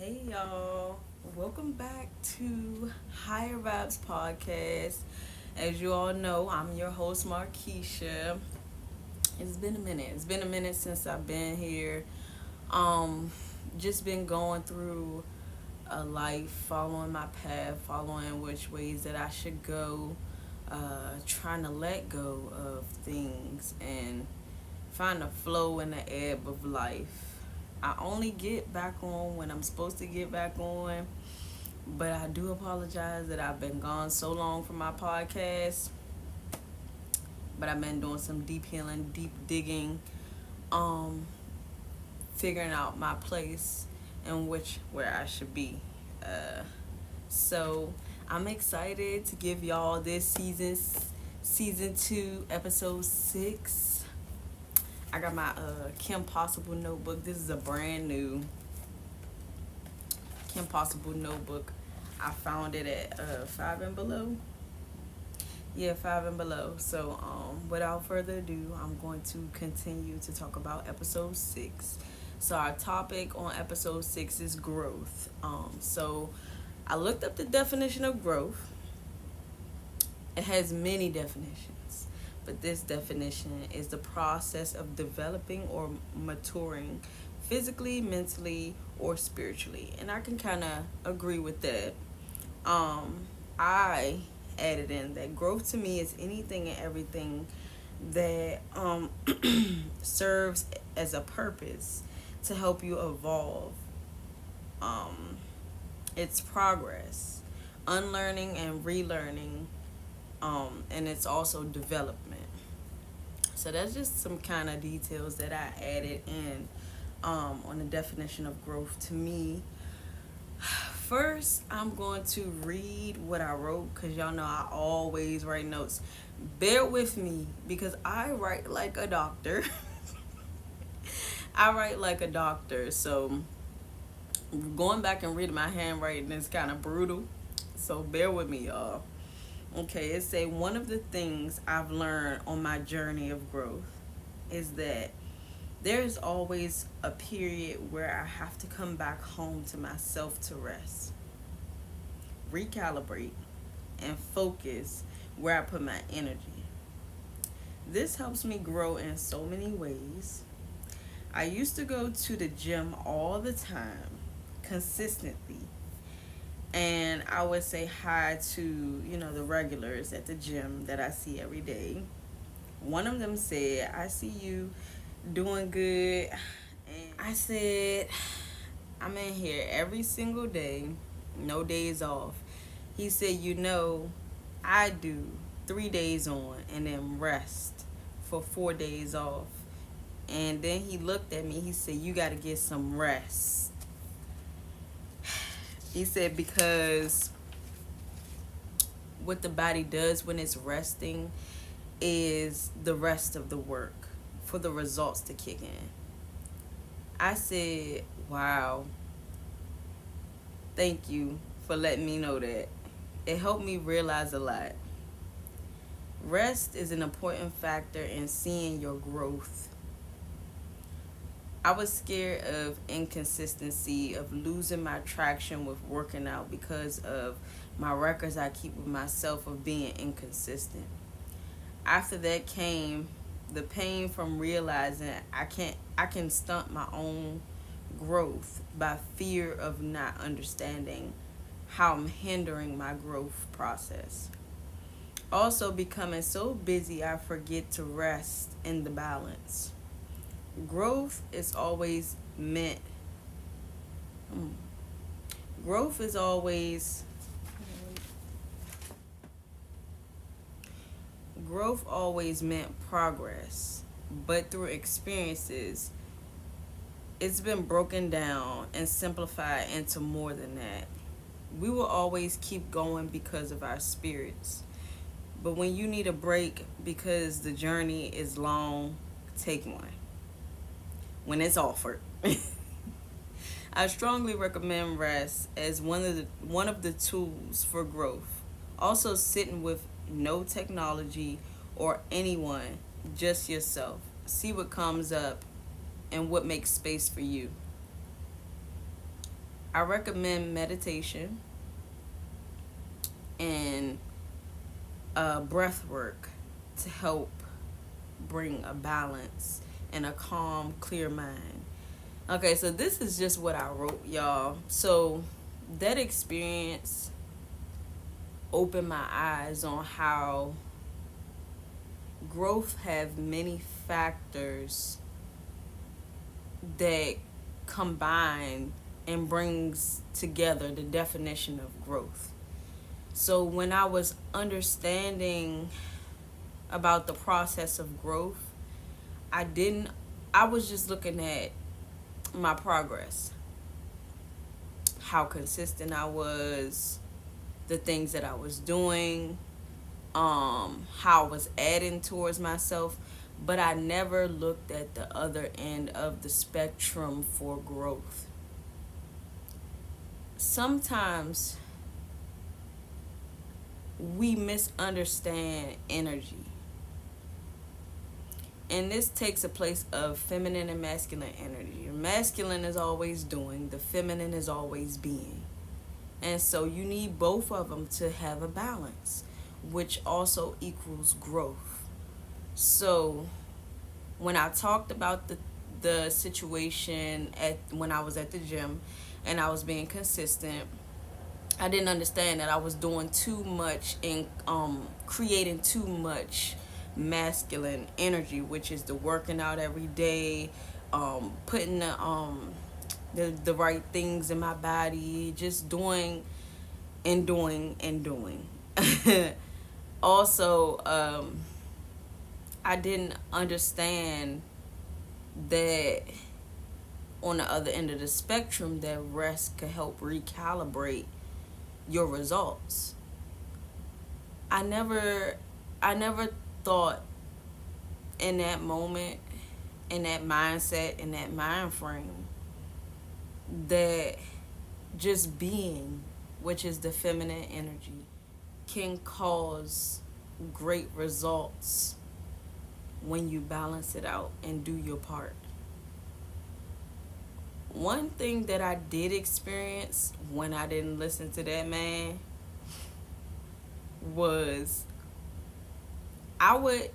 Hey y'all, welcome back to Higher Vibes Podcast. As you all know, I'm your host Markeisha. It's been a minute. It's been a minute since I've been here. Um, just been going through a life, following my path, following which ways that I should go, trying to let go of things and find a flow in the ebb of life. I only get back on when I'm supposed to get back on, but I do apologize that I've been gone so long from my podcast. But I've been doing some deep healing, deep digging, um, figuring out my place and which where I should be. Uh, so I'm excited to give y'all this season 2, episode 6. I got my Kim Possible notebook. This is a brand new Kim Possible notebook. I found it at Five and Below. Yeah, Five and Below. So without further ado, I'm going to continue to talk about episode 6. So our topic on episode 6 is growth. So I looked up the definition of growth. It has many definitions, but this definition is the process of developing or maturing physically, mentally, or spiritually. And I can kind of agree with that. I added in that growth to me is anything and everything that serves as a purpose to help you evolve. Um, it's progress, unlearning and relearning, and it's also development. So that's just some kind of details that I added in on the definition of growth to me. First, I'm going to read what I wrote because y'all know I always write notes. Bear with me because I write like a doctor. I write like a doctor, so going back and reading my handwriting is kind of brutal. So bear with me, y'all. Okay, it say one of the things I've learned on my journey of growth is that there's always a period where I have to come back home to myself to rest, recalibrate, and focus where I put my energy. This helps me grow in so many ways. I used to go to the gym all the time, consistently, and I would say hi to, the regulars at the gym that I see every day. One of them said, "I see you doing good." And I said, "I'm in here every single day, no days off." He said, I do 3 days on and then rest for 4 days off." And then he looked at me, he said, "You got to get some rest." He said, because what the body does when it's resting is the rest of the work for the results to kick in. I said, "Wow, thank you for letting me know that." It helped me realize a lot. Rest is an important factor in seeing your growth. I was scared of inconsistency, of losing my traction with working out because of my records I keep with myself of being inconsistent. After that came the pain from realizing I can stunt my own growth by fear of not understanding how I'm hindering my growth process. Also becoming so busy I forget to rest in the balance. Growth is always meant growth is always growth always meant progress, but through experiences it's been broken down and simplified into more than that. We will always keep going because of our spirits, but when you need a break because the journey is long, take one when it's offered. I strongly recommend rest as one of the tools for growth. Also, sitting with no technology or anyone, just yourself. See what comes up and what makes space for you. I recommend meditation and breath work to help bring a balance and a calm, clear mind. Okay, so this is just what I wrote, y'all. So that experience opened my eyes on how growth have many factors that combine and brings together the definition of growth. So when I was understanding about the process of growth, I didn't I was just looking at my progress, how consistent I was, the things that I was doing, how I was adding towards myself, but I never looked at the other end of the spectrum for growth. Sometimes we misunderstand energy. And this takes a place of feminine and masculine energy. Masculine is always doing, the feminine is always being. And so you need both of them to have a balance, which also equals growth. So when I talked about the situation at when I was at the gym and I was being consistent, I didn't understand that I was doing too much and creating too much masculine energy, which is the working out every day, putting the right things in my body, just doing and doing and doing. Also, I didn't understand that on the other end of the spectrum, that rest could help recalibrate your results. I never thought in that moment, in that mindset, in that mind frame, that just being, which is the feminine energy, can cause great results when you balance it out and do your part. One thing that I did experience when I didn't listen to that man was I would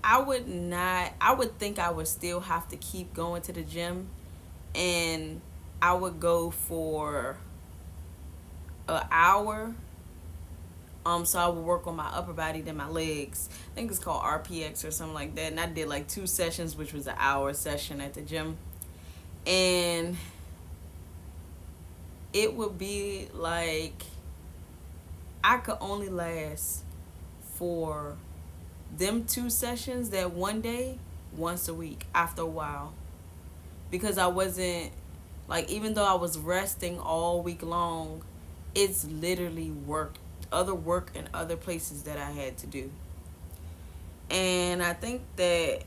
I would think I would still have to keep going to the gym, and I would go for an hour. So I would work on my upper body, then my legs. I think it's called RPX or something like that. And I did like 2 sessions, which was an hour session at the gym. And it would be like I could only last for them 2 sessions that one day, once a week, after a while. Because I wasn't, like, even though I was resting all week long, it's literally other work and other places that I had to do. And I think that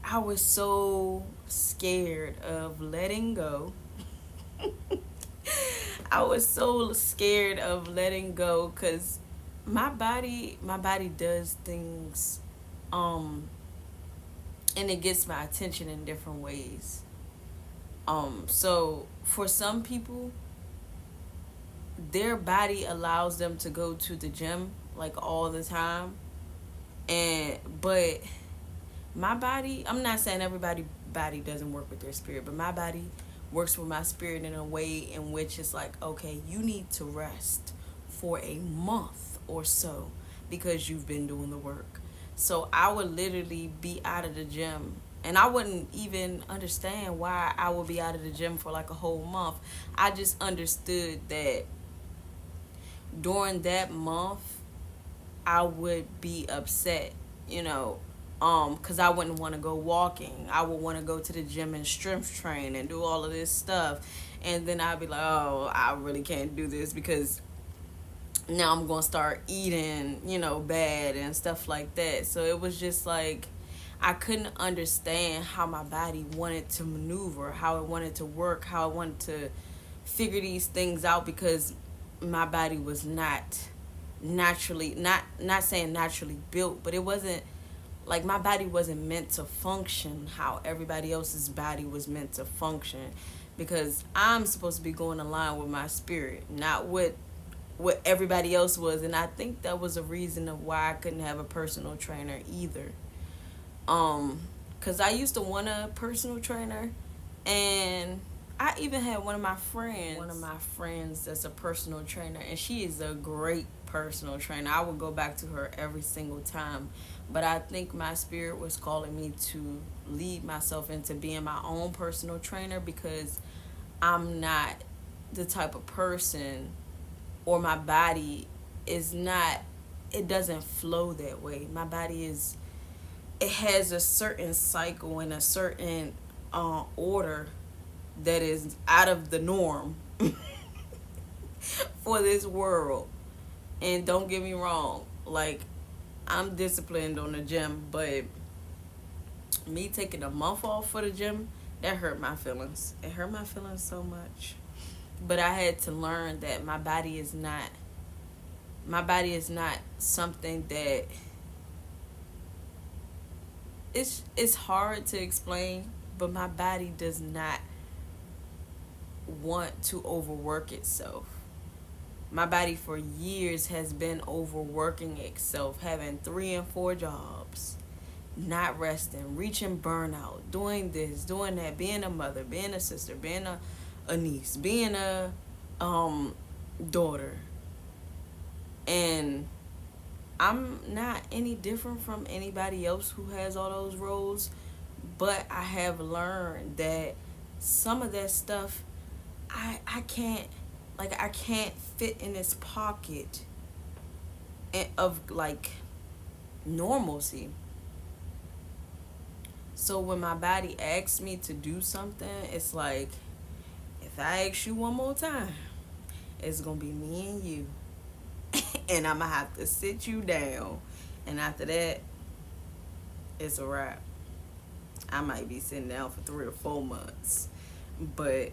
I was so scared of letting go. I was so scared of letting go because my body does things, and it gets my attention in different ways. So for some people, their body allows them to go to the gym like all the time, but my body, I'm not saying everybody body doesn't work with their spirit, but my body works with my spirit in a way in which it's like, okay, you need to rest for a month or so because you've been doing the work. So I would literally be out of the gym, and I wouldn't even understand why I would be out of the gym for like a whole month. I just understood that during that month I would be upset, you know, because I wouldn't want to go walking. I would want to go to the gym and strength train and do all of this stuff. And then I'd be like, oh, I really can't do this because now I'm going to start eating, bad and stuff like that. So it was just like, I couldn't understand how my body wanted to maneuver, how it wanted to work, how it wanted to figure these things out, because my body was not naturally, not saying naturally built, but it wasn't like my body wasn't meant to function how everybody else's body was meant to function. because I'm supposed to be going along with my spirit, not what everybody else was. And I think that was a reason of why I couldn't have a personal trainer either. Because I used to want a personal trainer, and I even had one of my friends that's a personal trainer, and she is a great personal trainer. I would go back to her every single time. But I think my spirit was calling me to lead myself into being my own personal trainer, because I'm not the type of person, or my body is not, it doesn't flow that way. My body is, it has a certain cycle and a certain order that is out of the norm for this world. And don't get me wrong, like, I'm disciplined on the gym, but me taking a month off for the gym, that hurt my feelings. It hurt my feelings so much. But I had to learn that my body is not something that, it's hard to explain, but my body does not want to overwork itself. My body for years has been overworking itself, having 3 and 4 jobs, not resting, reaching burnout, doing this, doing that, being a mother, being a sister, being a niece, being a daughter. And I'm not any different from anybody else who has all those roles, but I have learned that some of that stuff, I can't, like, I can't fit in this pocket of, like, normalcy. So when my body asks me to do something, it's like, if I ask you one more time, it's gonna be me and you. And I'm gonna have to sit you down. And after that, it's a wrap. I might be sitting down for 3 or 4 months. But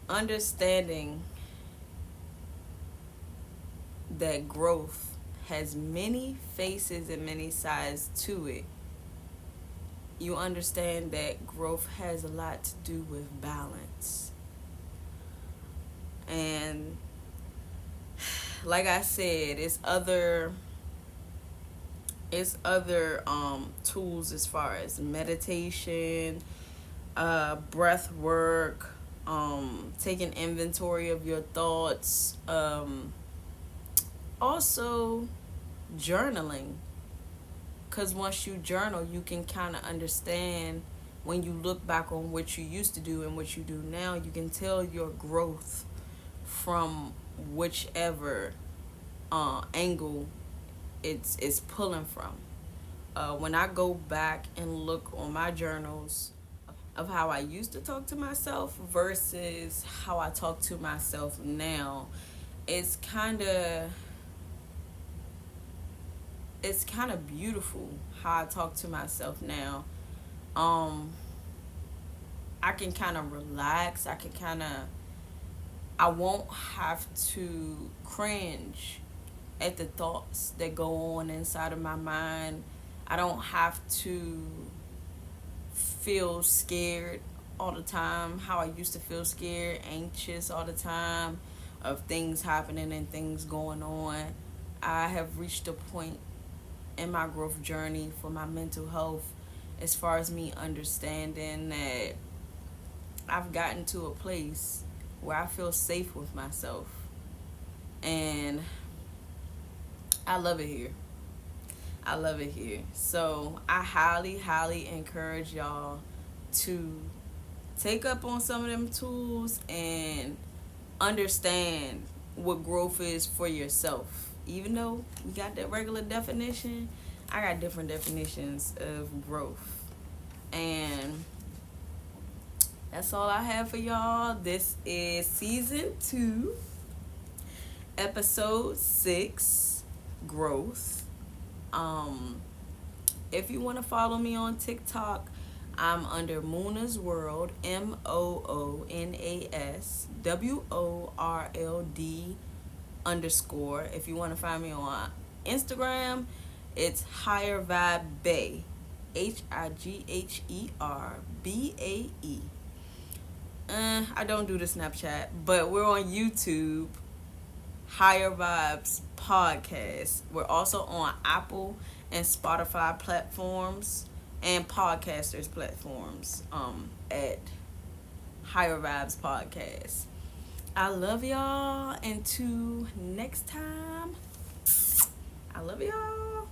understanding that growth has many faces and many sides to it, you understand that growth has a lot to do with balance. And like I said, it's other tools, as far as meditation, breath work, taking inventory of your thoughts, also journaling. Because once you journal, you can kind of understand, when you look back on what you used to do and what you do now, you can tell your growth from whichever angle it's pulling from. When I go back and look on my journals of how I used to talk to myself versus how I talk to myself now, it's kind of it's kind of beautiful how I talk to myself now. Um, I can kind of relax. I won't have to cringe at the thoughts that go on inside of my mind. I don't have to feel scared all the time, how I used to feel scared, anxious all the time of things happening and things going on. I have reached a point in my growth journey for my mental health, as far as me understanding that I've gotten to a place where I feel safe with myself. And I love it here. I love it here. So I highly, highly encourage y'all to take up on some of them tools and understand what growth is for yourself. Even though we got that regular definition, I got different definitions of growth. And that's all I have for y'all. This is season 2, episode 6, growth. If you want to follow me on TikTok, I'm under Moona's World, MOONASWORLD _. If you want to find me on Instagram, it's HigherVibebae, HigherBae. I don't do the Snapchat, but we're on YouTube, Higher Vibes Podcast. We're also on Apple and Spotify platforms and podcasters platforms at Higher Vibes Podcast. I love y'all. Until next time, I love y'all.